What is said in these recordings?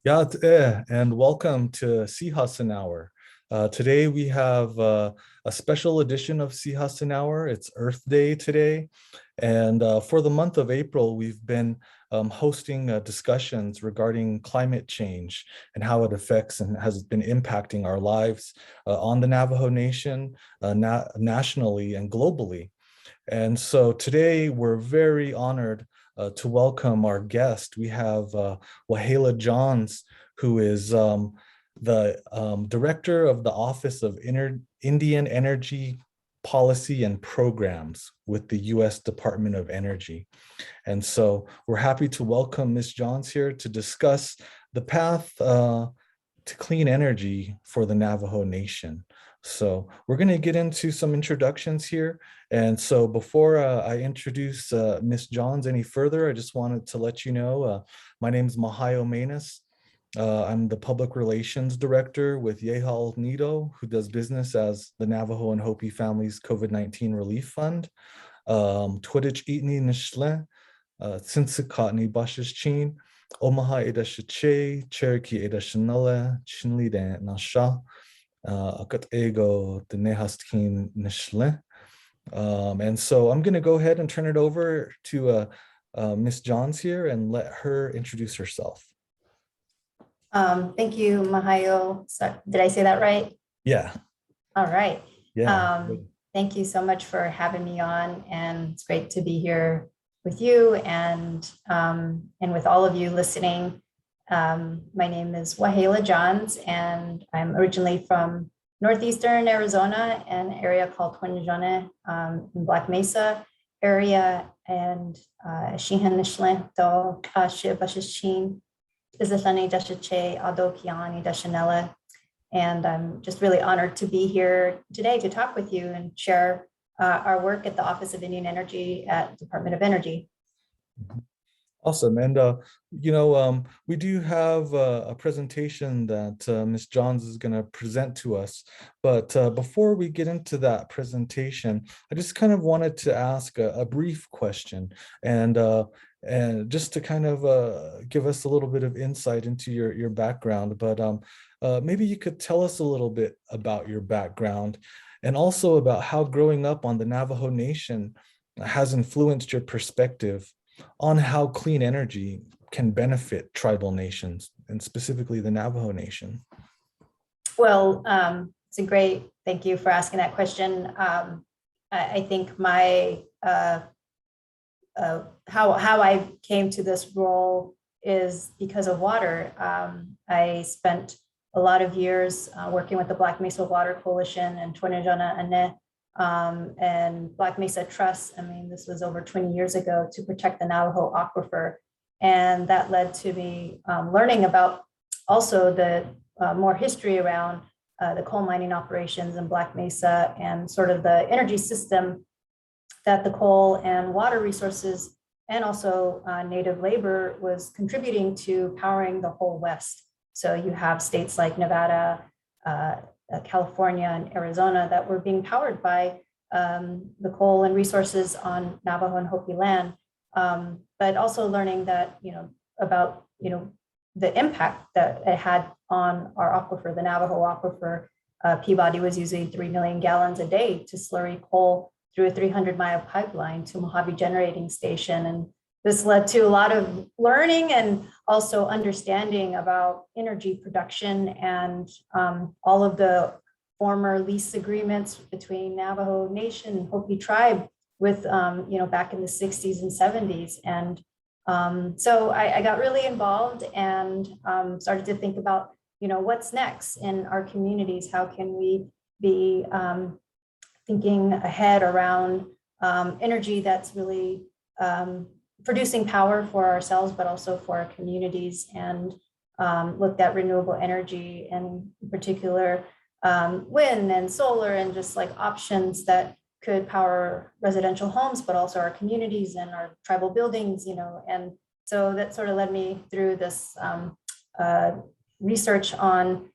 And welcome to Sihasin Hour. Today we have a special edition of Sihasin Hour. It's Earth Day today. And for the month of April, we've been hosting discussions regarding climate change and how it affects and has been impacting our lives on the Navajo Nation, nationally and globally. And so today we're very honored to welcome our guest. We have Wahleah Johns, who is the director of the Office of Indian Energy Policy and Programs with the U.S. Department of Energy. And so we're happy to welcome Ms. Johns here to discuss the path to clean energy for the Navajo Nation. So we're going to get into some introductions here. And so before I introduce Ms. Johns any further, I just wanted to let you know, my name is Mahayo Manus. I'm the Public Relations Director with Yehal Nido, who does business as the Navajo and Hopi Families COVID-19 Relief Fund. Twitich Itni Nishle, Tsinsikatni Bashishchin, Omaha Edashache, Cherokee Edashanale, Chinli de Nasha. Akat ego the nehastkin nishle. And so I'm going to go ahead and turn it over to Miss Johns here and let her introduce herself. Thank you, Mahayo. So, did I say that right? Yeah. All right. Yeah. Thank you so much for having me on, and it's great to be here with you and with all of you listening. My name is Wahleah Johns, and I'm originally from northeastern Arizona, an area called Twinjone in Black Mesa area, and Shihan Nishle do Bashichin Izatani Dashache Adokiani Dashanella. And I'm just really honored to be here today to talk with you and share our work at the Office of Indian Energy at Department of Energy. Awesome. And, we do have a presentation that Ms. Johns is going to present to us. But before we get into that presentation, I just kind of wanted to ask a brief question and just to kind of give us a little bit of insight into your background. But maybe you could tell us a little bit about your background and also about how growing up on the Navajo Nation has influenced your perspective on how clean energy can benefit tribal nations, and specifically the Navajo Nation. Well, thank you for asking that question. I think my, how I came to this role is because of water. I spent a lot of years working with the Black Mesa Water Coalition and Twinajana Ane, and Black Mesa Trust. I mean, this was over 20 years ago, to protect the Navajo Aquifer. And that led to me learning about also the more history around the coal mining operations in Black Mesa and sort of the energy system that the coal and water resources and also native labor was contributing to powering the whole West. So you have states like Nevada, California and Arizona that were being powered by the coal and resources on Navajo and Hopi land, but also learning that, about, the impact that it had on our aquifer, the Navajo aquifer. Peabody was using 3 million gallons a day to slurry coal through a 300-mile pipeline to Mojave Generating Station. And this led to a lot of learning and also understanding about energy production and all of the former lease agreements between Navajo Nation and Hopi tribe with, back in the 60s and 70s. And so I got really involved and started to think about, what's next in our communities? How can we be thinking ahead around energy that's really producing power for ourselves, but also for our communities, and looked at renewable energy, and in particular wind and solar, and just like options that could power residential homes, but also our communities and our tribal buildings, and so that sort of led me through this research on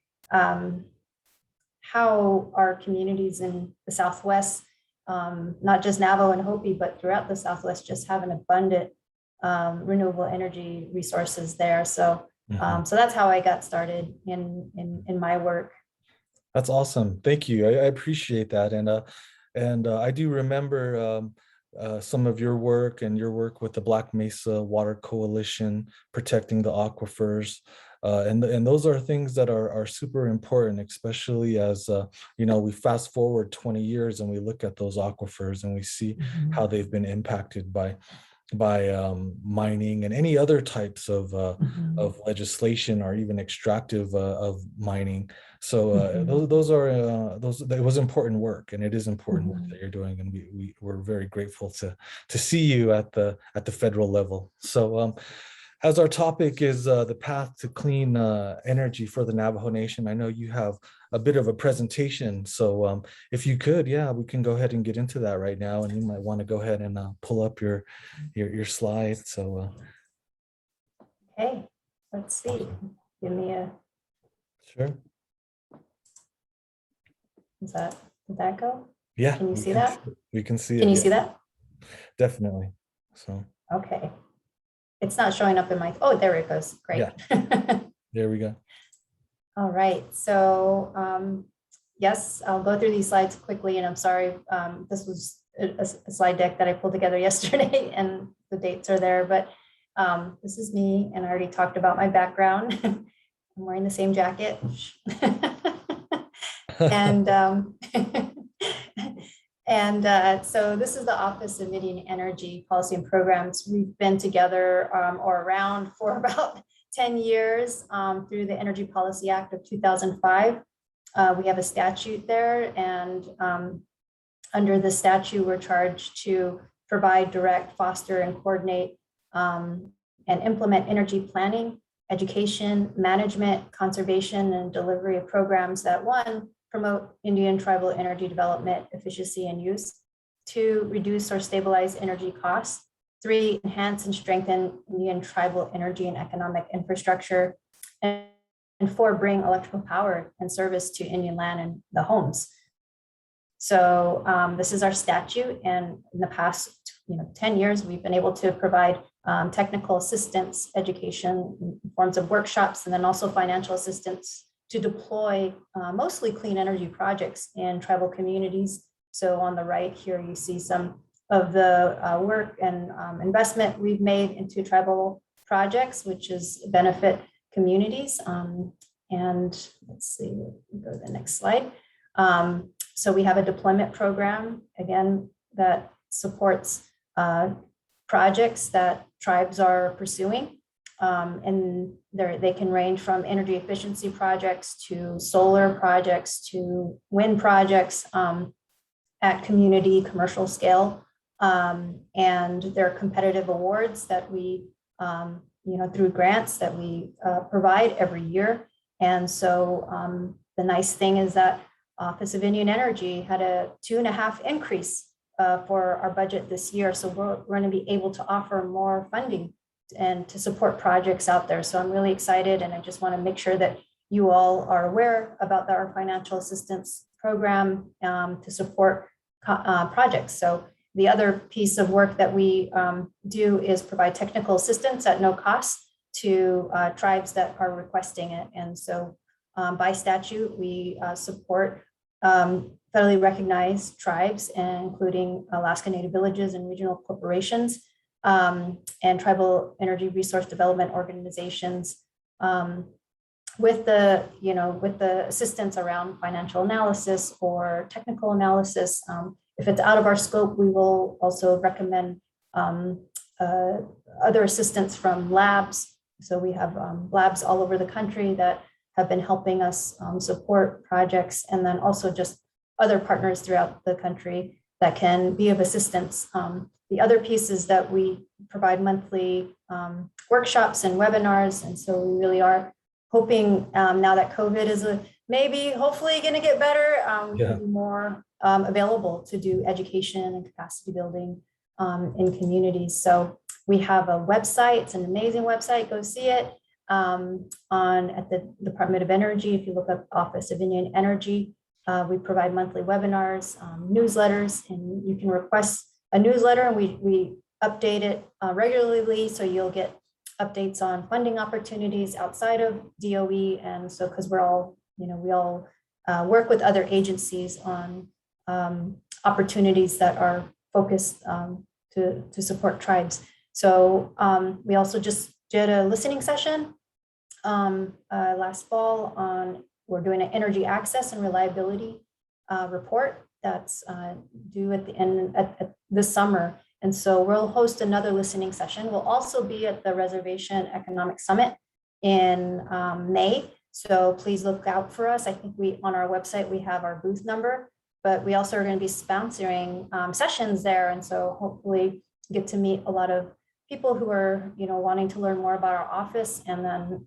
how our communities in the Southwest, not just Navajo and Hopi, but throughout the Southwest, just have an abundant renewable energy resources there. So Mhm. So that's how I got started in my work. That's awesome. Thank you. I appreciate that. And I do remember some of your work and your work with the Black Mesa Water Coalition, protecting the aquifers. And those are things that are super important, especially as we fast forward 20 years and we look at those aquifers and we see how they've been impacted by mining and any other types of legislation or even extractive of mining. So those it was important work, and it is important work that you're doing, and we're very grateful to see you at the federal level. So as our topic is the path to clean energy for the Navajo Nation, I know you have a bit of a presentation. So if you could, yeah, we can go ahead and get into that right now. And you might want to go ahead and pull up your slide. So Okay, let's see. awesome. Give me a, Sure. did that go? Yeah, Can you see that? we can see Can it. you Yeah, see that? definitely. So Okay. It's not showing up in my, oh, there it goes. Great. yeah, there we go. All right. So yes, I'll go through these slides quickly, and I'm sorry. This was a slide deck that I pulled together yesterday, and the dates are there, but this is me, and I already talked about my background. I'm wearing the same jacket. And so this is the Office of Indian Energy Policy and Programs. We've been together or around for about 10 years through the Energy Policy Act of 2005. We have a statute there, and under the statute, we're charged to provide, direct, foster, and coordinate and implement energy planning, education, management, conservation, and delivery of programs that, one, promote Indian tribal energy development, efficiency, and use; two, reduce or stabilize energy costs; three, enhance and strengthen Indian tribal energy and economic infrastructure; and four, bring electrical power and service to Indian land and the homes. So this is our statute, and in the past 10 years, we've been able to provide technical assistance, education in forms of workshops, and then also financial assistance to deploy mostly clean energy projects in tribal communities. So on the right here, you see some of the work and investment we've made into tribal projects, which is benefit communities. And let's see, go to the next slide. So we have a deployment program, again, that supports projects that tribes are pursuing. And they can range from energy efficiency projects to solar projects to wind projects at community commercial scale. And there are competitive awards that we, through grants that we provide every year. And so the nice thing is that Office of Indian Energy had a 2.5 increase for our budget this year. So we're going to be able to offer more funding and to support projects out there. So I'm really excited, and I just want to make sure that you all are aware about our financial assistance program to support projects. So the other piece of work that we do is provide technical assistance at no cost to tribes that are requesting it. And so by statute, we support federally recognized tribes, including Alaska Native villages and regional corporations, and tribal energy resource development organizations, with the assistance around financial analysis or technical analysis. If it's out of our scope, we will also recommend other assistance from labs. So we have labs all over the country that have been helping us support projects, and then also just other partners throughout the country that can be of assistance. The other piece is that we provide monthly workshops and webinars, and so we really are hoping now that COVID is maybe hopefully going to get better, to be more available to do education and capacity building in communities. So we have a website. It's an amazing website. Go see it at the Department of Energy. If you look up Office of Indian Energy, we provide monthly webinars, newsletters, and you can request a newsletter, and we update it regularly. So you'll get updates on funding opportunities outside of DOE. And so, because we're all, we all work with other agencies on opportunities that are focused to support tribes. So we also just did a listening session last fall on, we're doing an energy access and reliability report that's due at the end at this summer. And so we'll host another listening session. We'll also be at the Reservation Economic Summit in May. So please look out for us. I think on our website, we have our booth number, but we also are going to be sponsoring sessions there. And so hopefully get to meet a lot of people who are, wanting to learn more about our office, and then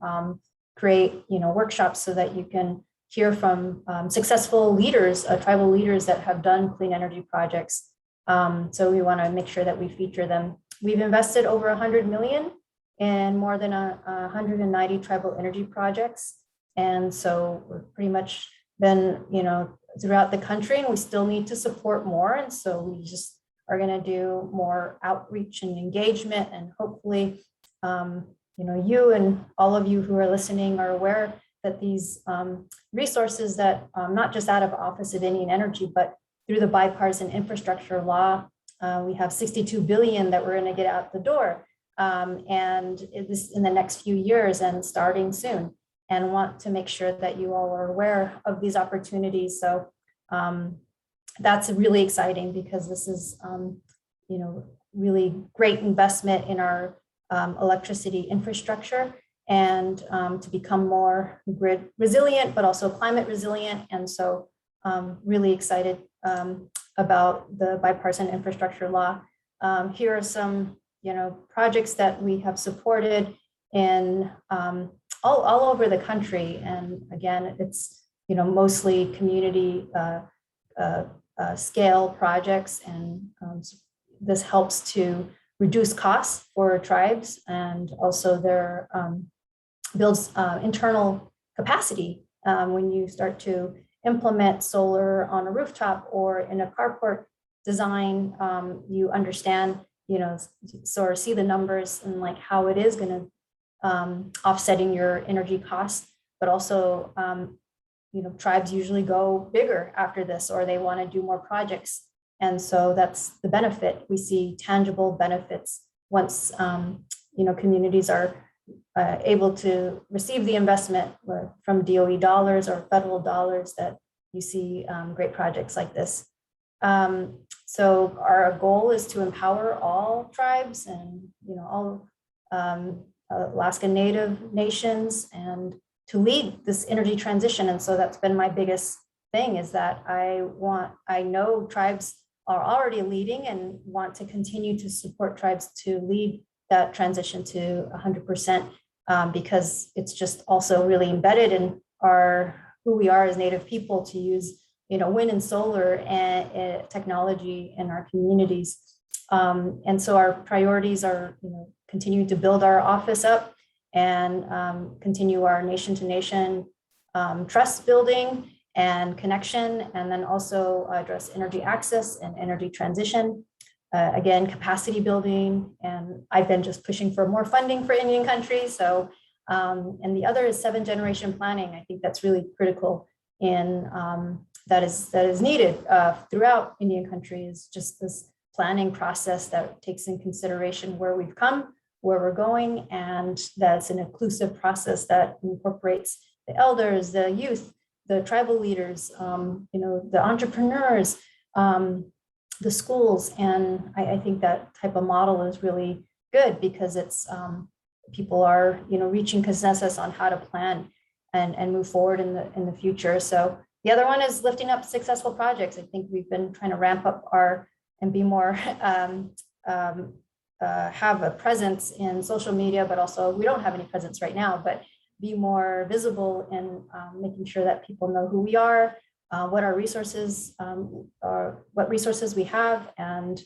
create, workshops so that you can hear from successful leaders, tribal leaders that have done clean energy projects. So we want to make sure that we feature them. We've invested over 100 million in more than 190 tribal energy projects. And so we're pretty much been, throughout the country, and we still need to support more. And so we just are going to do more outreach and engagement, and hopefully, you and all of you who are listening are aware that these resources that not just out of Office of Indian Energy, but through the bipartisan infrastructure law, we have 62 billion that we're going to get out the door, and this in the next few years and starting soon, and want to make sure that you all are aware of these opportunities. So that's really exciting, because this is, really great investment in our electricity infrastructure, and to become more grid resilient, but also climate resilient. And so really excited about the bipartisan infrastructure law. Here are some, projects that we have supported in all over the country. And again, it's, mostly community scale projects. And this helps to reduce costs for tribes, and also their builds internal capacity. When you start to implement solar on a rooftop or in a carport design, you understand, sort of see the numbers and like how it is going to offsetting your energy costs. But also, tribes usually go bigger after this, or they want to do more projects. And so that's the benefit. We see tangible benefits once, communities are able to receive the investment from DOE dollars or federal dollars, that you see great projects like this. So our goal is to empower all tribes and, all Alaska Native nations, and to lead this energy transition. And so that's been my biggest thing, is that I know tribes are already leading, and want to continue to support tribes to lead that transition to 100%, because it's just also really embedded in who we are as Native people, to use, wind and solar and technology in our communities. And so our priorities are, continuing to build our office up, and continue our nation to nation trust building and connection, and then also address energy access and energy transition. Again, capacity building, and I've been just pushing for more funding for Indian country. So, and the other is 7th generation planning. I think that's really critical in that is needed throughout Indian country, is just this planning process that takes in consideration where we've come, where we're going, and that's an inclusive process that incorporates the elders, the youth, the tribal leaders, the entrepreneurs, the schools. And I think that type of model is really good, because it's people are reaching consensus on how to plan and move forward in the future. So the other one is lifting up successful projects. I think we've been trying to ramp up and be more have a presence in social media, but also we don't have any presence right now, but be more visible in making sure that people know who we are, what our resources are, what resources we have, and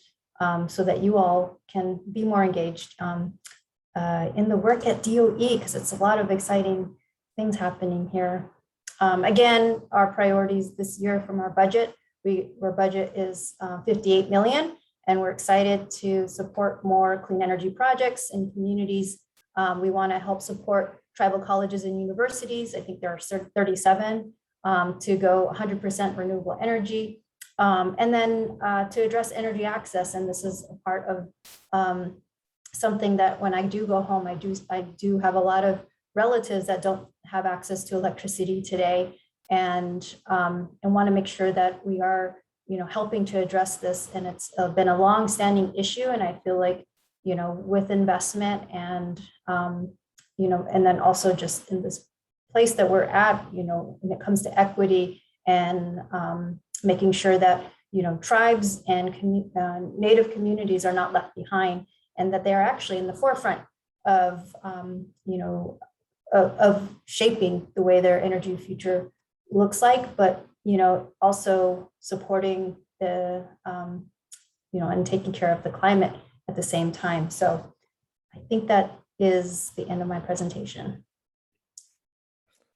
so that you all can be more engaged in the work at DOE, because it's a lot of exciting things happening here. Again, our priorities this year from our budget, our budget is 58 million, and we're excited to support more clean energy projects in communities We want to help support tribal colleges and universities. I think there are 37 to go 100% renewable energy. And then to address energy access. And this is a part of something that when I do go home, I do have a lot of relatives that don't have access to electricity today, and want to make sure that we are, helping to address this. And it's been a long-standing issue, and I feel like, with investment and and then also just in this place that we're at, when it comes to equity and making sure that tribes and Native communities are not left behind, and that they are actually in the forefront of of shaping the way their energy future looks like, but also supporting the and taking care of the climate at the same time. So I think that is the end of my presentation.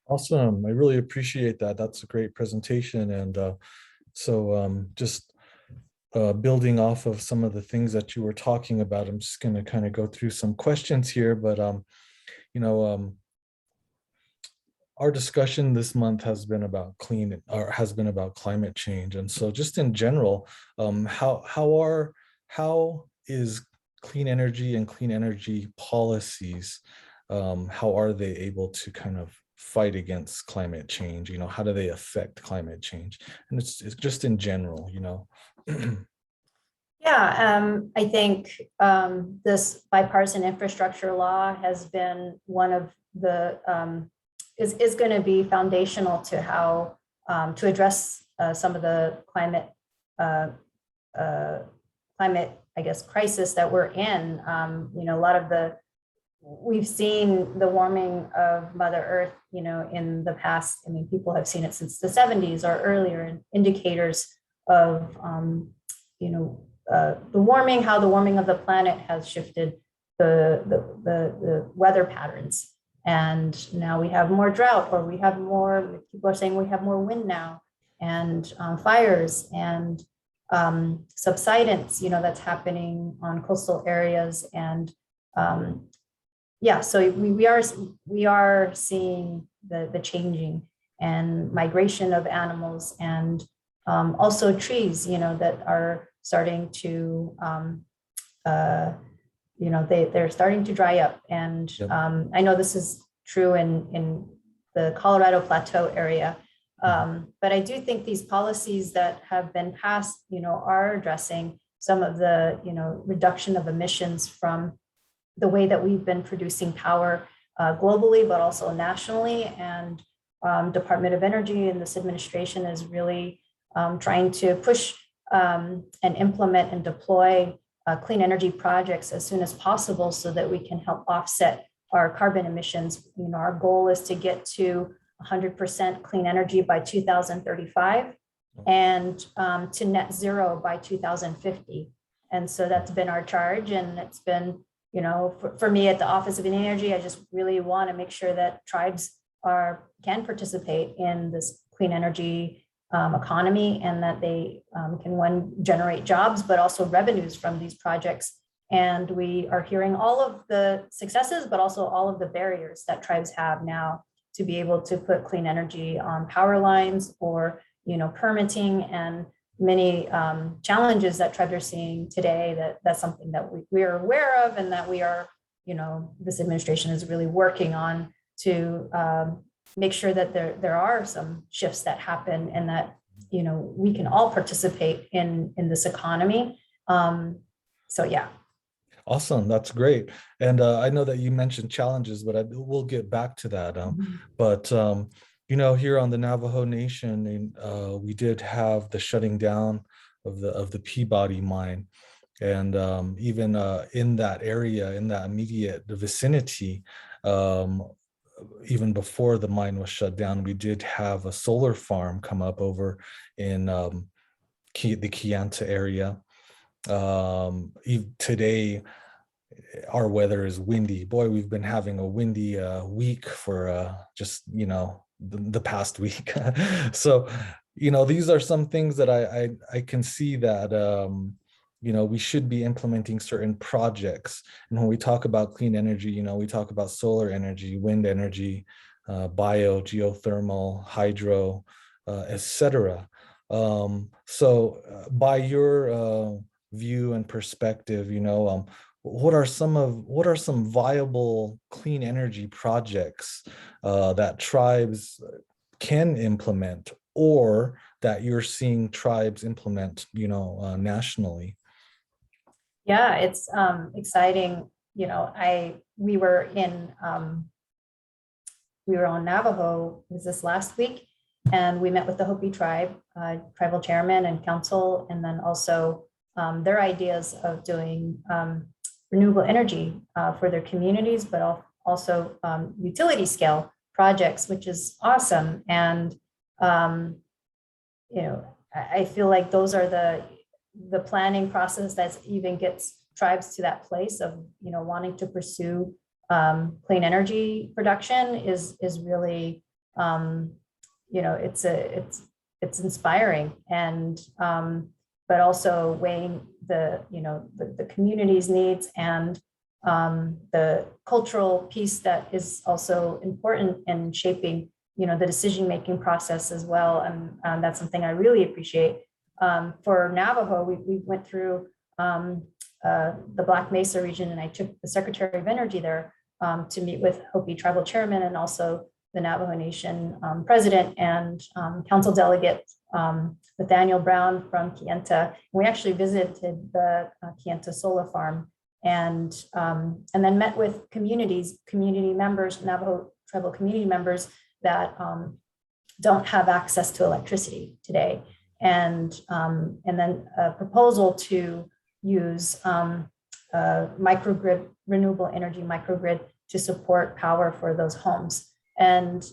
Awesome. I really appreciate that. That's a great presentation. And just building off of some of the things that you were talking about, I'm just going to kind of go through some questions here. But, our discussion this month has been about climate change. And so just in general, how is clean energy and clean energy policies, how are they able to kind of fight against climate change? How do they affect climate change? And it's just in general. Yeah, I think this bipartisan infrastructure law has been one of the is going to be foundational to how to address some of the climate, I guess, crisis that we're in. A lot of we've seen the warming of Mother Earth, in the past. I mean, people have seen it since the 70s or earlier, and indicators of, the warming, how the warming of the planet has shifted the weather patterns. And now we have more drought, or we have more, people are saying we have more wind now, and fires and subsidence, that's happening on coastal areas. And yeah, so we are seeing the changing and migration of animals, and also trees, that are starting to they're starting to dry up. And I know this is true in the Colorado Plateau area. But I do think these policies that have been passed, are addressing some of the, reduction of emissions from the way that we've been producing power globally, but also nationally. And Department of Energy and this administration is really trying to push and implement and deploy clean energy projects as soon as possible, so that we can help offset our carbon emissions. Our goal is to get to 100% clean energy by 2035 and to net zero by 2050. And so that's been our charge. And it's been, for me at the Office of Energy, I just really want to make sure that tribes can participate in this clean energy economy, and that they can generate jobs, but also revenues from these projects. And we are hearing all of the successes, but also all of the barriers that tribes have now to be able to put clean energy on power lines, or permitting, and many challenges that tribes are seeing today. That's something that we are aware of, and that we are, this administration is really working on to make sure that there are some shifts that happen, and that we can all participate in this economy. So yeah. Awesome, that's great. And I know that you mentioned challenges, but we'll get back to that. But here on the Navajo Nation, we did have the shutting down of the Peabody mine, and even in that area, in that immediate vicinity, even before the mine was shut down, we did have a solar farm come up over in the Kayenta area. Today, our weather is windy. Boy, we've been having a windy week for just the past week. So these are some things that I can see that we should be implementing certain projects. And when we talk about clean energy, we talk about solar energy, wind energy, geothermal, hydro, etc. By your view and perspective, what are some viable clean energy projects that tribes can implement, or that you're seeing tribes implement, nationally? Yeah, it's exciting. We were on Navajo, was this last week, and we met with the Hopi tribe, tribal chairman and council, and then also their ideas of doing renewable energy for their communities, but also utility scale projects, which is awesome. And I feel like those are the planning process that even gets tribes to that place of wanting to pursue clean energy production is really it's inspiring, and but also weighing the community's needs and the cultural piece that is also important in shaping the decision-making process as well. And that's something I really appreciate. For Navajo, we went through the Black Mesa region, and I took the Secretary of Energy there to meet with Hopi tribal chairman and also the Navajo Nation president and council delegate Nathaniel Brown from Kienta. We actually visited the Kienta solar farm and then met with community members, Navajo tribal community members that don't have access to electricity today. And then a proposal to use microgrid, renewable energy microgrid to support power for those homes. And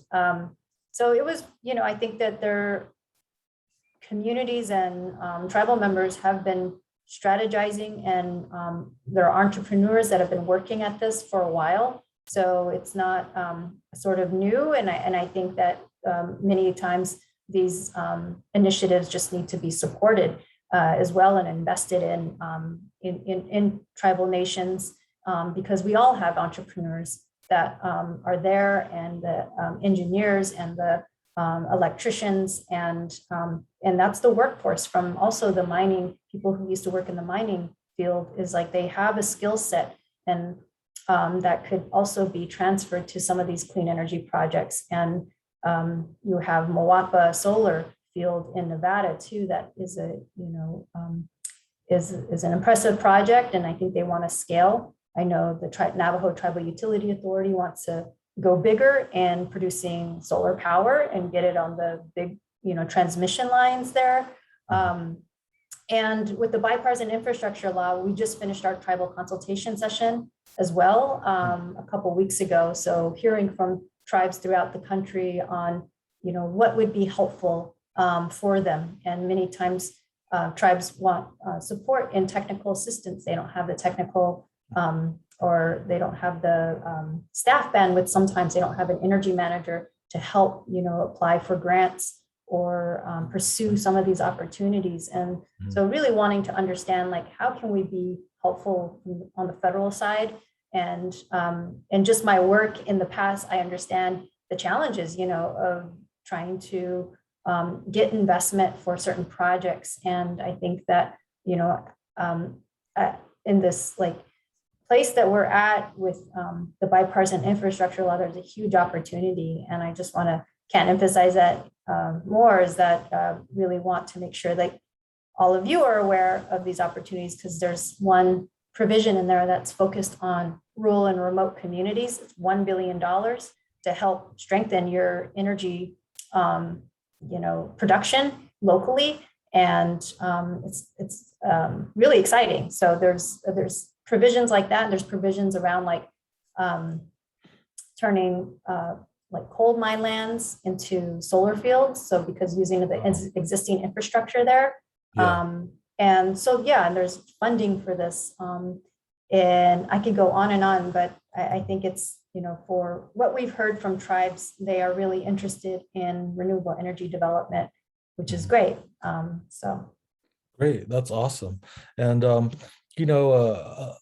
so it was, I think that their communities and tribal members have been strategizing, and there are entrepreneurs that have been working at this for a while. So it's not sort of new. And I think that many times these initiatives just need to be supported as well and invested in tribal nations, because we all have entrepreneurs that are there, and the engineers and the electricians, and that's the workforce from also the mining people who used to work in the mining field. Is like they have a skill set, and that could also be transferred to some of these clean energy projects. And you have Moapa Solar Field in Nevada too. That is is an impressive project, and I think they want to scale. I know the Navajo Tribal Utility Authority wants to go bigger in producing solar power and get it on the big, transmission lines there. And with the bipartisan infrastructure law, we just finished our tribal consultation session as well a couple of weeks ago. So hearing from tribes throughout the country on, what would be helpful for them. And many times tribes want support in technical assistance. They don't have the technical or they don't have the staff bandwidth. Sometimes they don't have an energy manager to help, apply for grants or pursue some of these opportunities. And so really wanting to understand, like, how can we be helpful on the federal side? And just my work in the past, I understand the challenges, of trying to get investment for certain projects. And I think that, in this place that we're at with the bipartisan infrastructure law, there's a huge opportunity. And I just can't emphasize that more, is that really want to make sure that all of you are aware of these opportunities, because there's one provision in there that's focused on rural and remote communities. It's $1 billion to help strengthen your energy, production locally. And it's really exciting. So there's provisions like that. And there's provisions around turning coal mine lands into solar fields. So because using the existing infrastructure there. Yeah. And there's funding for this. And I could go on and on, but I think it's, for what we've heard from tribes, they are really interested in renewable energy development, which is great. So. Great, that's awesome. And you know,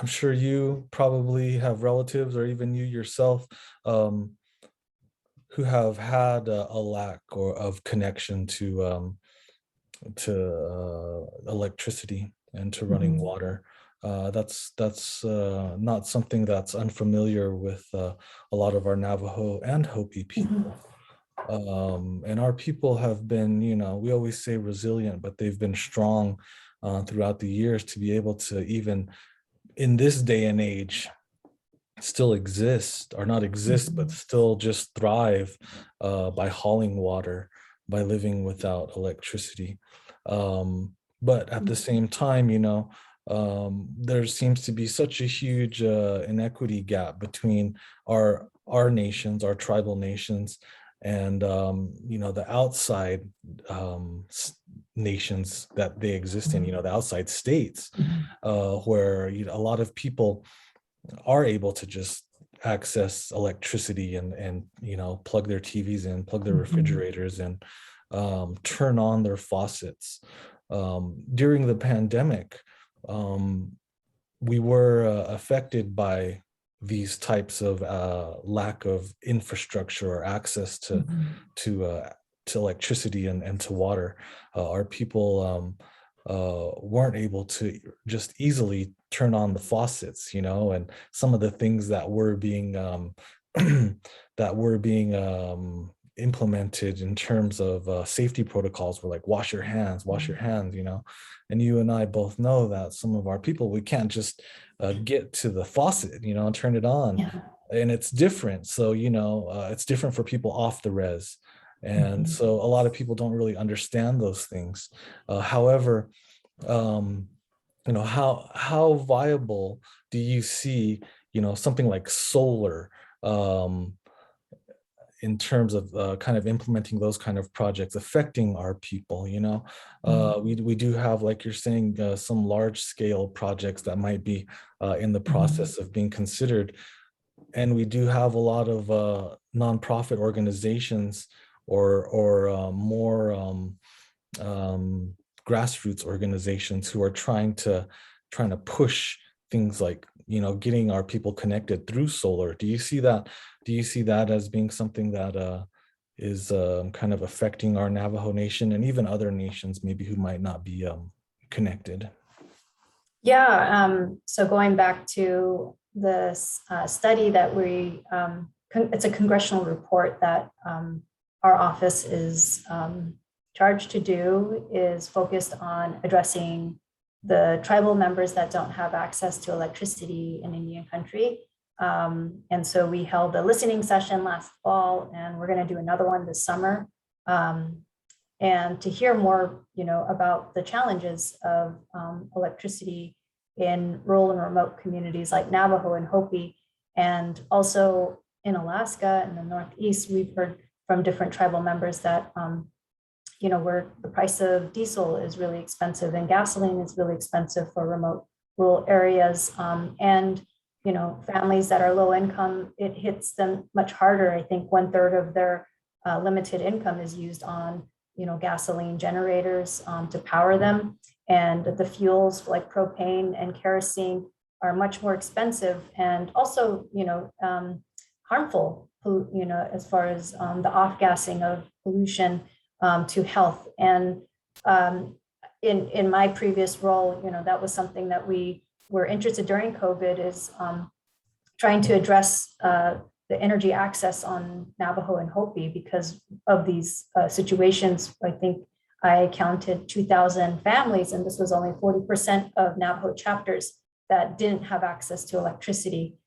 I'm sure you probably have relatives or even you yourself um, who have had a lack or of connection to electricity and to running Mhm. water. That's not something that's unfamiliar with a lot of our Navajo and Hopi Mhm. people. And our people have been, you know, we always say resilient, but they've been strong throughout the years to be able to even in this day and age still exist or not exist, but Mhm. still just thrive by hauling water, by living without electricity. But at the same time, you know, there seems to be such a huge inequity gap between our nations, our tribal nations, and you know the outside nations that they exist in. You know, the outside states, Mhm. where you know, a lot of people are able to just access electricity and you know plug their TVs in, plug their Mhm. refrigerators in, turn on their faucets. During the pandemic, um, we were affected by these types of lack of infrastructure or access Mhm. to uh, to electricity and to water. Our people weren't able to just easily turn on the faucets, you know, and some of the things that were being that were being implemented in terms of safety protocols were like wash your hands, you know. And you and I both know that some of our people, we can't just get to the faucet, you know, and turn it on. Yeah. And it's different. So, you know, it's different for people off the res. And Mhm. so a lot of people don't really understand those things. However, um, you know, how viable do you see, you know, something like solar um, in terms of kind of implementing those kind of projects affecting our people? You know, Mhm. we do have, like you're saying, some large scale projects that might be in the Mhm. process of being considered, and we do have a lot of nonprofit organizations or more um, grassroots organizations who are trying to push things like, you know, getting our people connected through solar. Do you see that? Do you see that as being something that is kind of affecting our Navajo Nation and even other nations maybe who might not be connected? Yeah, so going back to this study that it's a congressional report that our office is charged to do, is focused on addressing the tribal members that don't have access to electricity in Indian country. And so we held a listening session last fall, and we're going to do another one this summer. Um, and to hear more, about the challenges of electricity in rural and remote communities like Navajo and Hopi, and also in Alaska and the Northeast, we've heard from different tribal members that where the price of diesel is really expensive and gasoline is really expensive for remote rural areas, and families that are low income, it hits them much harder. I think 1/3 of their limited income is used on gasoline generators to power them. And the fuels like propane and kerosene are much more expensive and also, harmful, as far as the off-gassing of pollution to health. And in my previous role, that was something that we were interested during COVID, is trying to address the energy access on Navajo and Hopi because of these situations. I think I counted 2,000 families, and this was only 40% of Navajo chapters that didn't have access to electricity.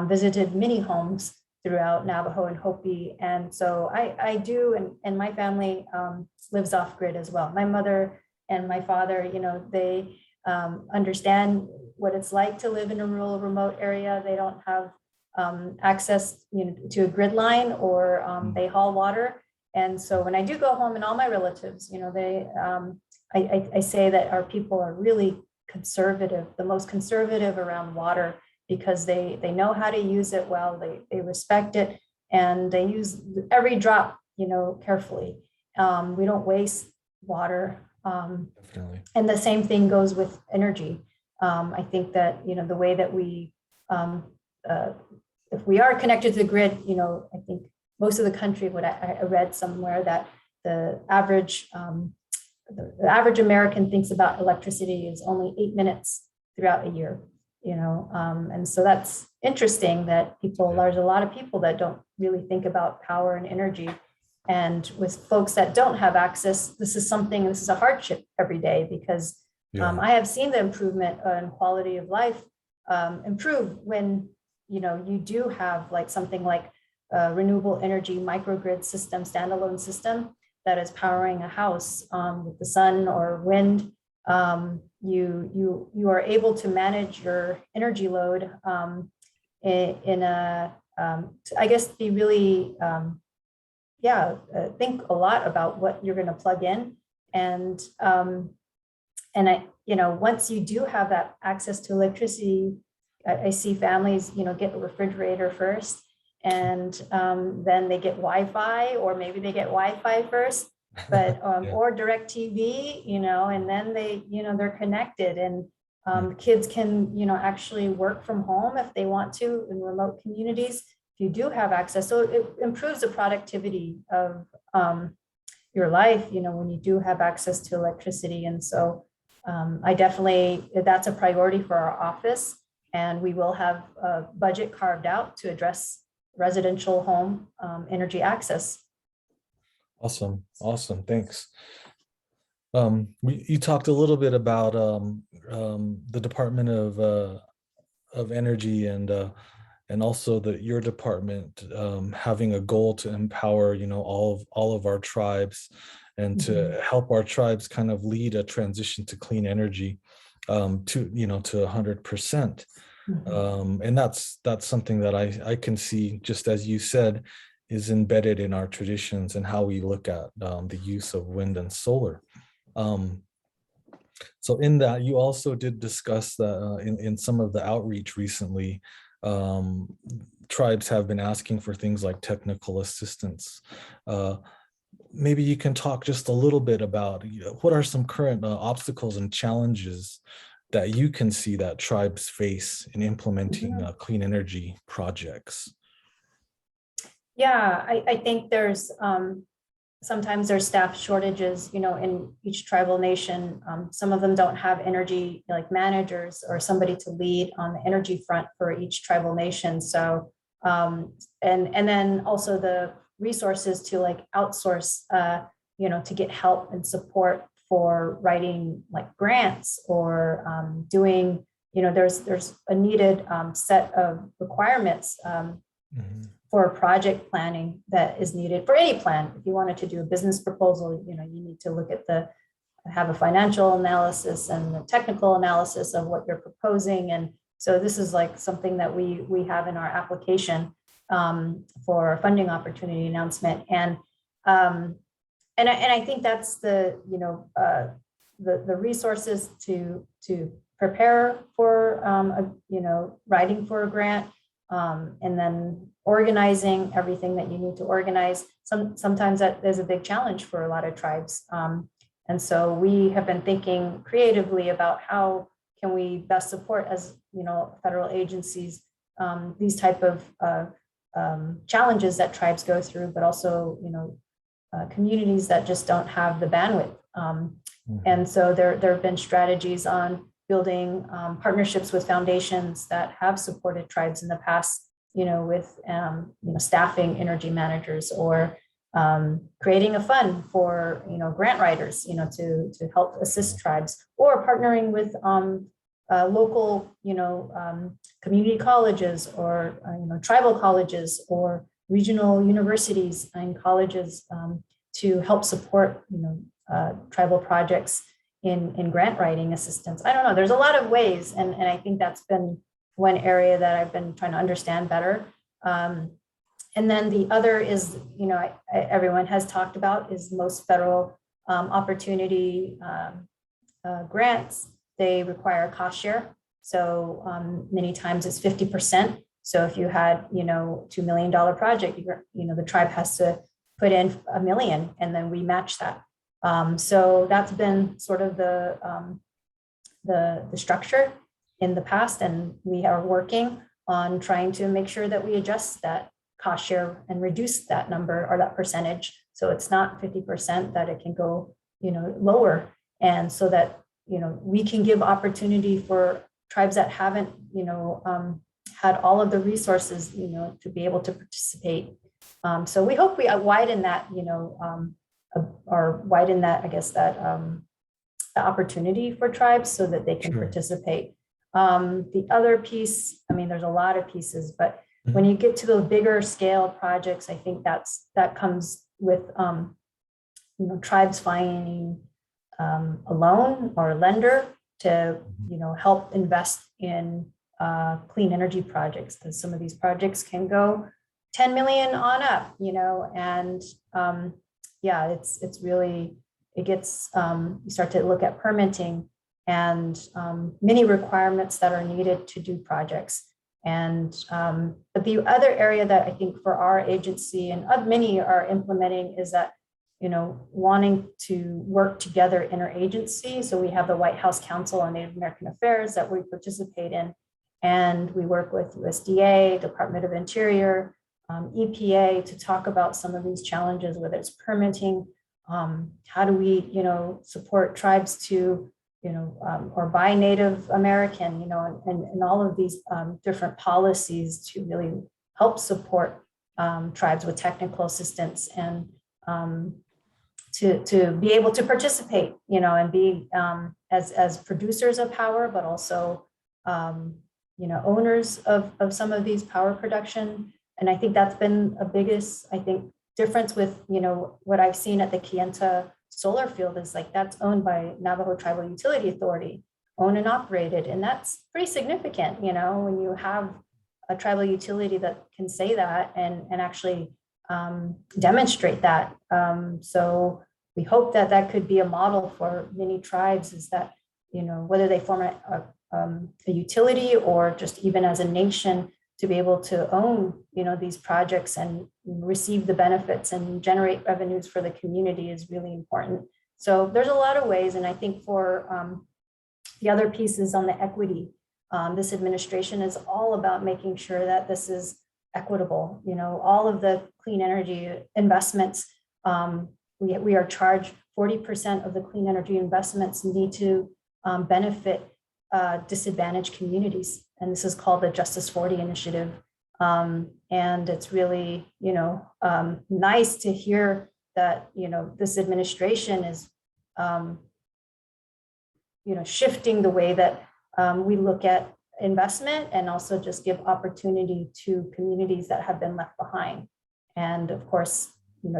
Visited many homes throughout Navajo and Hopi. And so I do, and my family lives off grid as well. My mother and my father, they understand what it's like to live in a rural, remote area. They don't have access, to a grid line, or they haul water. And so when I do go home, and all my relatives, I say that our people are really conservative, the most conservative around water, because they know how to use it well. They respect it, and they use every drop, carefully. We don't waste water. Definitely. And the same thing goes with energy. I think that, the way that we, uh, if we are connected to the grid, I think most of the country, what I read somewhere that the average American thinks about electricity is only 8 minutes throughout a year, and so that's interesting that there's a lot of people that don't really think about power and energy. And with folks that don't have access, this is a hardship every day because I have seen the improvement in quality of life improve when, you do have like something like a renewable energy microgrid system, standalone system that is powering a house with the sun or wind. You are able to manage your energy load in a, I guess, be really, think a lot about what you're going to plug in. And once you do have that access to electricity, I see families, get a refrigerator first, and then they get Wi-Fi, or maybe they get Wi-Fi first, but or direct TV, and then they're connected, and kids can, actually work from home if they want to in remote communities. If you do have access, so it improves the productivity of your life, when you do have access to electricity. And so that's a priority for our office, and we will have a budget carved out to address residential home energy access. Awesome. Thanks. You talked a little bit about the Department of Energy and also your department having a goal to empower, all of our tribes and to help our tribes kind of lead a transition to clean energy to 100%. And that's something that I can see, just as you said, is embedded in our traditions and how we look at the use of wind and solar. So in that, you also did discuss that in some of the outreach recently, tribes have been asking for things like technical assistance. Maybe you can talk just a little bit about what are some current obstacles and challenges that you can see that tribes face in implementing clean energy projects. Yeah, I think there's sometimes there's staff shortages, in each tribal nation. Some of them don't have energy like managers or somebody to lead on the energy front for each tribal nation. So, and then also the resources to like outsource, to get help and support for writing like grants or doing, there's a needed set of requirements for project planning that is needed for any plan. If you wanted to do a business proposal, you need to look at have a financial analysis and the technical analysis of what you're proposing. And so this is like something that we have in our application for a funding opportunity announcement. And I think that's the resources to prepare for writing for a grant, and then organizing everything that you need to organize. Sometimes that is a big challenge for a lot of tribes. And so we have been thinking creatively about how can we best support, as federal agencies, these type of challenges that tribes go through, but also communities that just don't have the bandwidth. And so there have been strategies on building partnerships with foundations that have supported tribes in the past, with staffing energy managers, or creating a fund for grant writers, to help assist tribes, or partnering with local community colleges, or tribal colleges, or regional universities and colleges to help support tribal projects in grant writing assistance. I don't know, there's a lot of ways, and I think that's been one area that I've been trying to understand better. And then the other is, everyone has talked about, is most federal opportunity grants, they require a cost share. So many times it's 50%. So if you had, $2 million project, the tribe has to put in $1 million, and then we match that. So that's been sort of the structure in the past, and we are working on trying to make sure that we adjust that cost share and reduce that number or that percentage. So it's not 50%, that it can go, lower. And so that, we can give opportunity for tribes that haven't, had all of the resources, to be able to participate. So we hope we widen that, or widen that, I guess, that the opportunity for tribes so that they can participate. The other piece, I mean, there's a lot of pieces, but when you get to the bigger scale projects, I think that comes with, tribes finding a loan or a lender to, help invest in clean energy projects, because some of these projects can go 10 million on up, and yeah, it's really, it gets, you start to look at permitting and many requirements that are needed to do projects. And but the other area that I think for our agency and many are implementing is that, wanting to work together interagency. So we have the White House Council on Native American Affairs that we participate in, and we work with USDA, Department of Interior, EPA to talk about some of these challenges, whether it's permitting, how do we, support tribes to, or buy Native American, and all of these different policies to really help support tribes with technical assistance and to be able to participate, and be as producers of power, but also, owners of some of these power production. And I think that's been a biggest, I think, difference with, what I've seen at the Kayenta solar field is like that's owned by Navajo Tribal Utility Authority, owned and operated. And that's pretty significant, when you have a tribal utility that can say that and actually demonstrate that. So we hope that that could be a model for many tribes, is that, whether they form a utility or just even as a nation, to be able to own, these projects and receive the benefits and generate revenues for the community is really important. So there's a lot of ways. And I think for the other pieces on the equity, this administration is all about making sure that this is equitable. All of the clean energy investments, we are charged 40% of the clean energy investments need to benefit disadvantaged communities. And this is called the Justice 40 initiative. And it's really, nice to hear that, this administration is, shifting the way that we look at investment and also just give opportunity to communities that have been left behind. And of course,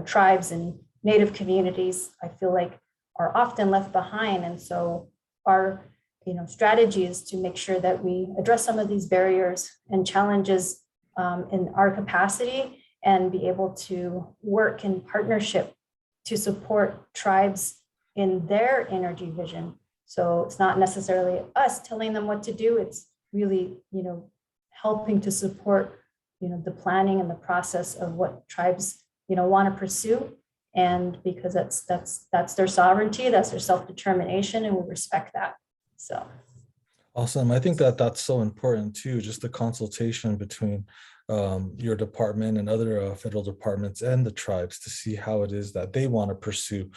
tribes and Native communities, I feel like, are often left behind. And so our strategy is to make sure that we address some of these barriers and challenges in our capacity and be able to work in partnership to support tribes in their energy vision. So it's not necessarily us telling them what to do. It's really, helping to support, the planning and the process of what tribes, want to pursue. And because that's their sovereignty, that's their self-determination, and we respect that. So awesome. I think that that's so important too, just the consultation between your department and other federal departments and the tribes to see how it is that they want to pursue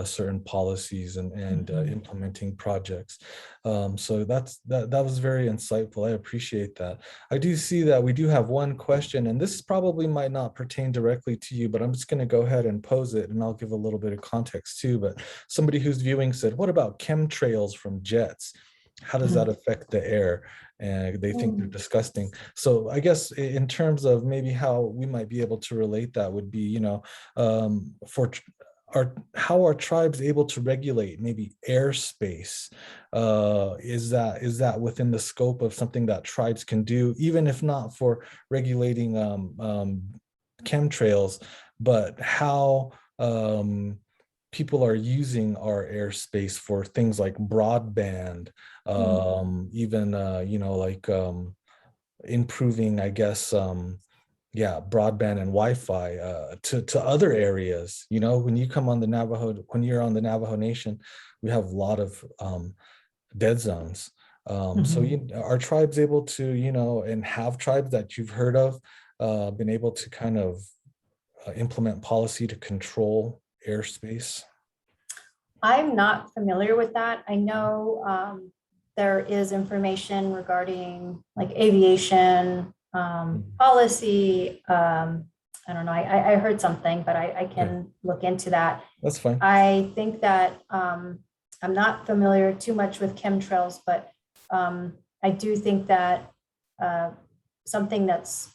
certain policies and implementing projects. So that was very insightful. I appreciate that. I do see that we do have one question, and this probably might not pertain directly to you, but I'm just going to go ahead and pose it, and I'll give a little bit of context too. But somebody who's viewing said, what about chemtrails from jets? How does that affect the air? And they think they're disgusting. So I guess in terms of maybe how we might be able to relate that would be, how are tribes able to regulate maybe airspace? Is that within the scope of something that tribes can do, even if not for regulating chemtrails, but how people are using our airspace for things like broadband, even, improving, I guess, yeah, broadband and Wi-Fi to other areas. You know, when you come on the Navajo, when you're on the Navajo Nation, we have a lot of dead zones. So are tribes able to, you know, and have tribes that you've heard of been able to kind of implement policy to control airspace? I'm not familiar with that. I know there is information regarding like aviation policy. I don't know. I heard something, but I can look into that. That's fine. I think that I'm not familiar too much with chemtrails, but I do think that something that's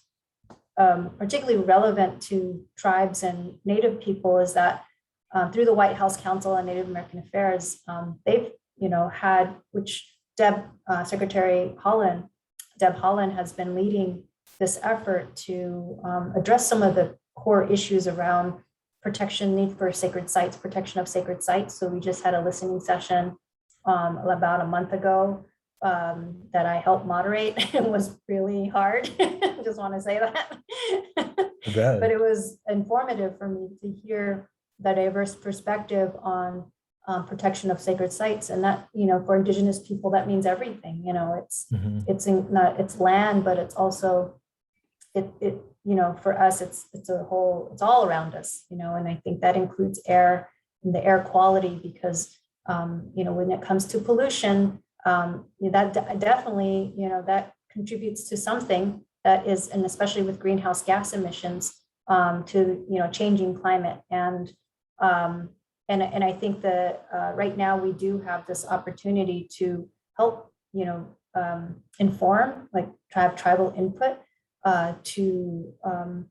particularly relevant to tribes and Native people is that through the White House Council on Native American Affairs, they've, you know, had, which Secretary Holland, Deb Holland has been leading this effort to address some of the core issues around protection, need for sacred sites, protection of sacred sites. So we just had a listening session about a month ago that I helped moderate. It was really hard. Just want to say that. But it was informative for me to hear the diverse perspective on protection of sacred sites, and that, you know, for Indigenous people, that means everything. You know, it's land, but it's also you know, for us, it's all around us. You know, and I think that includes air and the air quality, because you know, when it comes to pollution, that definitely, you know, that contributes to something that is, and especially with greenhouse gas emissions, to, you know, changing climate. And I think that right now we do have this opportunity to help, you know, inform, like have tribal input to an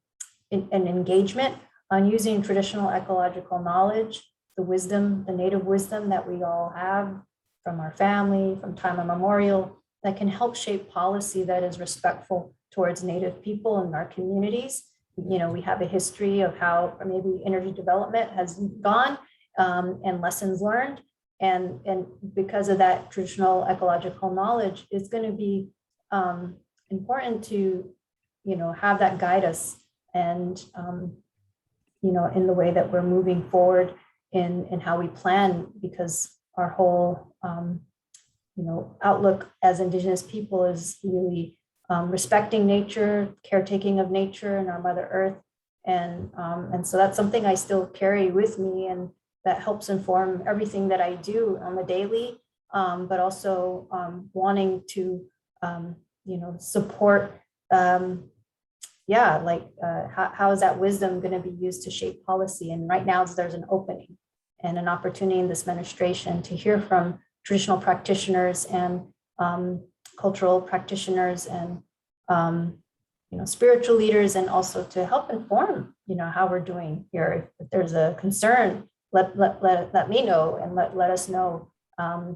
engagement on using traditional ecological knowledge, the wisdom, the Native wisdom that we all have from our family, from time immemorial, that can help shape policy that is respectful towards Native people in our communities. You know, we have a history of how maybe energy development has gone, and lessons learned. And because of that traditional ecological knowledge, it's going to be important to, you know, have that guide us, and, you know, in the way that we're moving forward in how we plan, because our whole, you know, outlook as Indigenous people is really respecting nature, caretaking of nature and our Mother Earth. And so that's something I still carry with me, and that helps inform everything that I do on the daily, but also wanting to, you know, support, yeah, like how is that wisdom going to be used to shape policy? And right now there's an opening and an opportunity in this administration to hear from traditional practitioners and cultural practitioners and, you know, spiritual leaders, and also to help inform, you know, how we're doing here. If there's a concern, let me know, and let us know.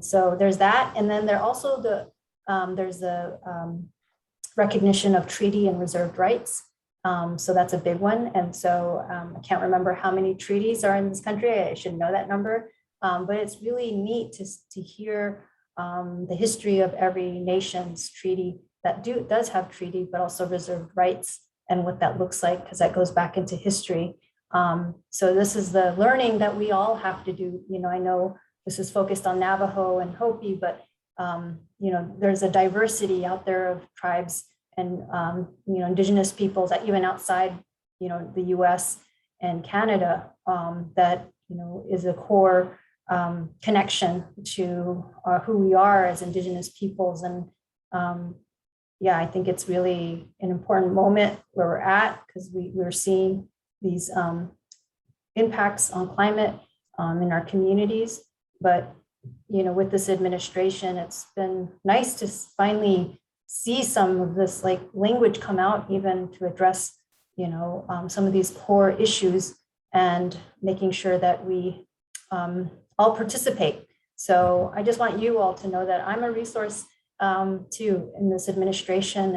So there's that. And then there also there's the recognition of treaty and reserved rights. So that's a big one. And so I can't remember how many treaties are in this country. I should know that number. But it's really neat to hear the history of every nation's treaty that does have treaty, but also reserved rights, and what that looks like, because that goes back into history. So this is the learning that we all have to do. You know, I know this is focused on Navajo and Hopi, but you know, there's a diversity out there of tribes and you know, Indigenous peoples that even outside, you know, the U.S. and Canada, that, you know, is a core connection to who we are as Indigenous peoples. And yeah, I think it's really an important moment where we're at, because we're seeing these impacts on climate in our communities. But, you know, with this administration, it's been nice to finally see some of this like language come out, even to address, you know, some of these core issues, and making sure that we all participate. So I just want you all to know that I'm a resource too in this administration,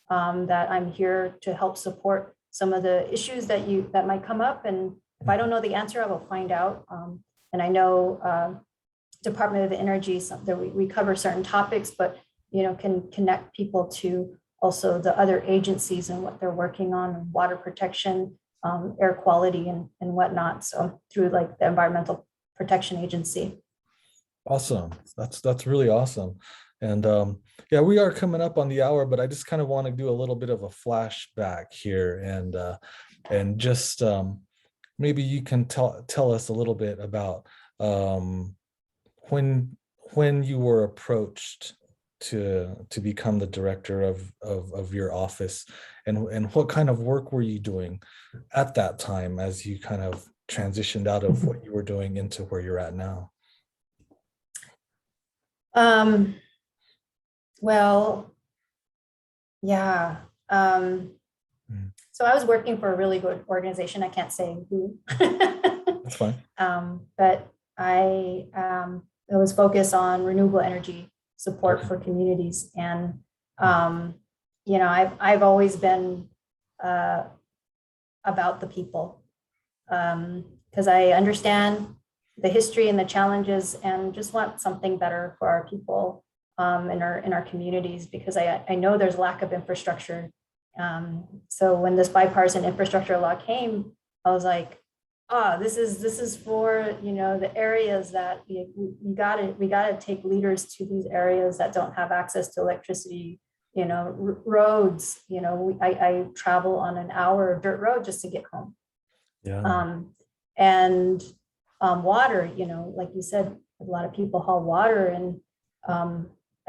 and that I'm here to help support some of the issues that might come up. And if I don't know the answer, I will find out. And I know Department of Energy, we cover certain topics, but, you know, can connect people to also the other agencies and what they're working on, water protection, air quality and whatnot. So through like the Environmental Protection Agency. Awesome. That's really awesome. And yeah, we are coming up on the hour, but I just kind of want to do a little bit of a flashback here, and just maybe you can tell us a little bit about when you were approached to become the director of your office, and what kind of work were you doing at that time as you kind of transitioned out of what you were doing into where you're at now? Well, yeah. So I was working for a really good organization. I can't say who. That's fine. But it was focused on renewable energy support for communities. And, I've always been about the people, because I understand the history and the challenges and just want something better for our people in our communities, because I know there's lack of infrastructure. So when this bipartisan infrastructure law came, I was like, this is for the areas that we gotta take leaders to these areas that don't have access to electricity, roads. I travel on an hour of dirt road just to get home. Yeah. And water, like you said, a lot of people haul water, and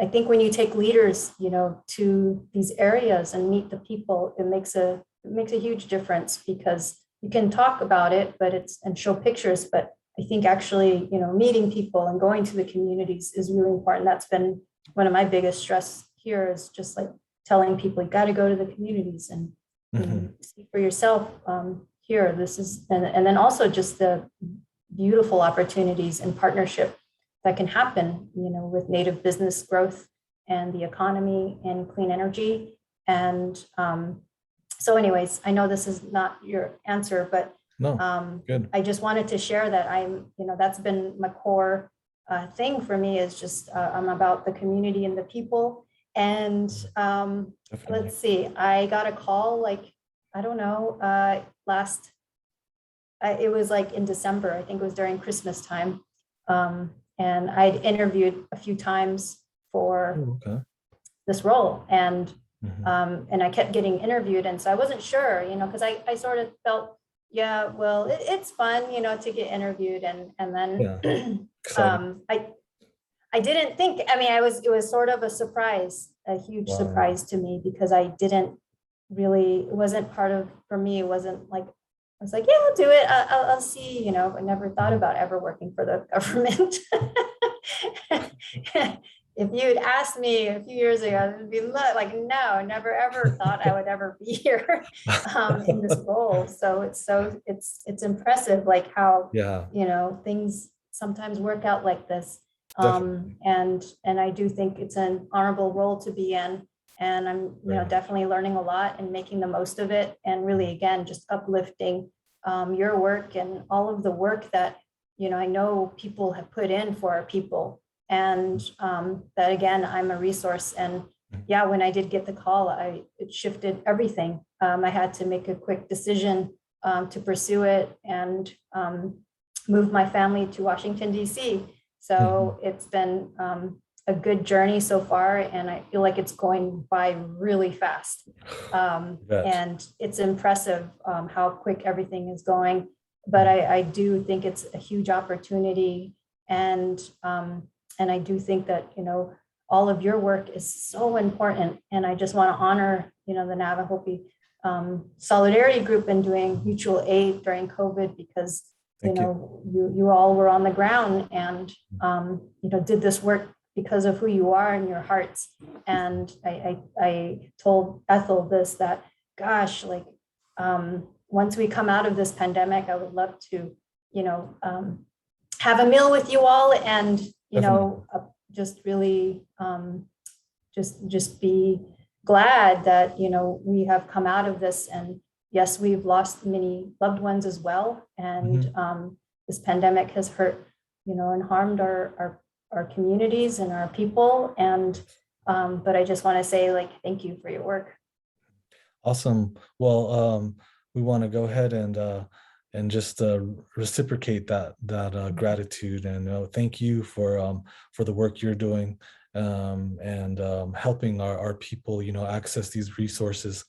I think when you take leaders, to these areas and meet the people, it makes a huge difference, because you can talk about it, and show pictures, but I think actually, meeting people and going to the communities is really important. That's been one of my biggest stress here, is just like telling people, you got to go to the communities and see for yourself. Here, this is, and then also just the beautiful opportunities and partnership that can happen, with native business growth and the economy and clean energy. And so anyways, I know this is not your answer, but No, good. I just wanted to share that that's been my core thing for me, is just I'm about the community and the people. And Definitely. let's see, I got a call, like, I don't know, it was like in December, I think it was during Christmas time. And I'd interviewed a few times for Okay. this role, and I kept getting interviewed. And so I wasn't sure, because I sort of felt, yeah, well, it's fun, to get interviewed. And then Yeah. I didn't think, it was sort of a surprise, a huge Wow. surprise to me, because I didn't really, it wasn't part of, for me, it wasn't like, I was like, yeah, I'll do it. I'll see, I never thought about ever working for the government. If you had asked me a few years ago, I would be like, no, never ever thought I would ever be here in this role. So it's impressive, like how, Yeah, things sometimes work out like this. definitely. And I do think it's an honorable role to be in. And I'm, Right. definitely learning a lot and making the most of it. And really, again, just uplifting your work and all of the work that, I know people have put in for our people. And that, again, I'm a resource. And yeah, when I did get the call, it shifted everything. I had to make a quick decision to pursue it and move my family to Washington, D.C. So it's been a good journey so far, and I feel like it's going by really fast. Bet. And it's impressive how quick everything is going. But I do think it's a huge opportunity, and I do think that all of your work is so important. And I just want to honor the Navajo Solidarity Group and doing mutual aid during COVID, because you all were on the ground and did this work because of who you are and your hearts. And I told Ethel this, that gosh, like once we come out of this pandemic, I would love to have a meal with you all, and just really just be glad that we have come out of this. And yes, we've lost many loved ones as well, and this pandemic has hurt and harmed our communities and our people. And But I just want to say, like, thank you for your work. Awesome. Well, we want to go ahead and just reciprocate that gratitude, and thank you for the work you're doing, and helping our people, access these resources,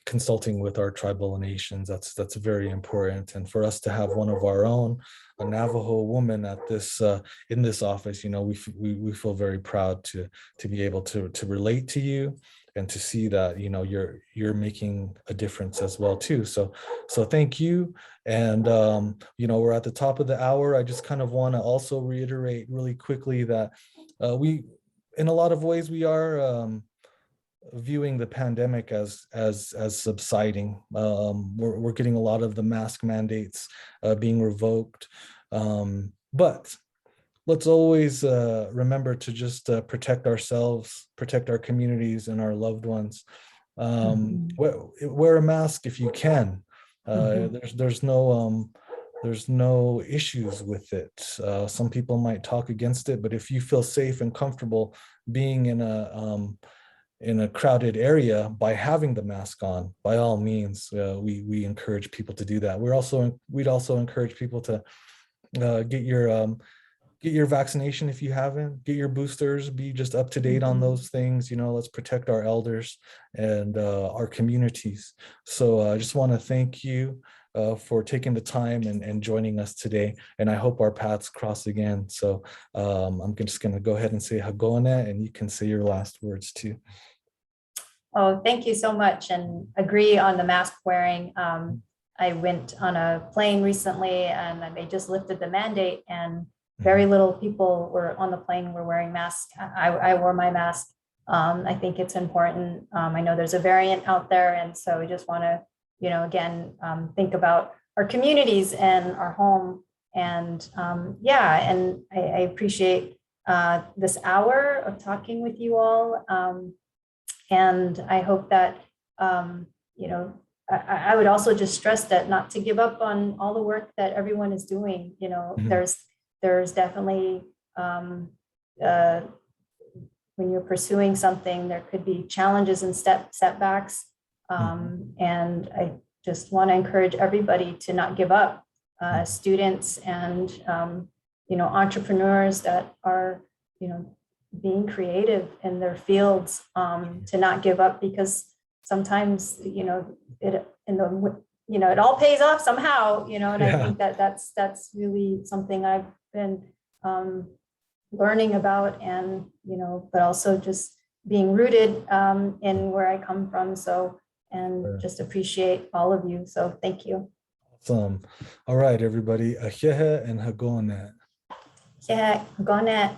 consulting with our tribal nations. That's very important. And for us to have one of our own, a Navajo woman at this in this office, we feel very proud to be able to relate to you, and to see that you're making a difference as well too. So thank you. And we're at the top of the hour. I just kind of want to also reiterate really quickly that we, in a lot of ways, we are viewing the pandemic as subsiding. We're getting a lot of the mask mandates being revoked, but let's always remember to just protect ourselves, protect our communities and our loved ones. Wear a mask if you can. There's no issues with it. Some people might talk against it, but if you feel safe and comfortable being in a crowded area by having the mask on, by all means, we encourage people to do that. We'd also encourage people to get your vaccination if you haven't, get your boosters, be just up to date on those things. Let's protect our elders and our communities. So I just want to thank you for taking the time and joining us today. And I hope our paths cross again. So I'm just going to go ahead and say Hagone, and you can say your last words too. Oh, thank you so much, and agree on the mask wearing. I went on a plane recently, and they just lifted the mandate, and very little people were on the plane were wearing masks. I wore my mask. I think it's important. I know there's a variant out there, and so we just want to, again, think about our communities and our home. And yeah, and I appreciate this hour of talking with you all. And I hope that, I would also just stress that not to give up on all the work that everyone is doing. There's definitely, when you're pursuing something, there could be challenges and setbacks. And I just want to encourage everybody to not give up, students and, entrepreneurs that are, being creative in their fields, to not give up, because sometimes, it all pays off somehow, and I think that's really something I've been learning about, and, but also just being rooted in where I come from. So, and just appreciate all of you. So thank you. Awesome. All right, everybody. Ahehe and Hagone. Yeah, Hagone.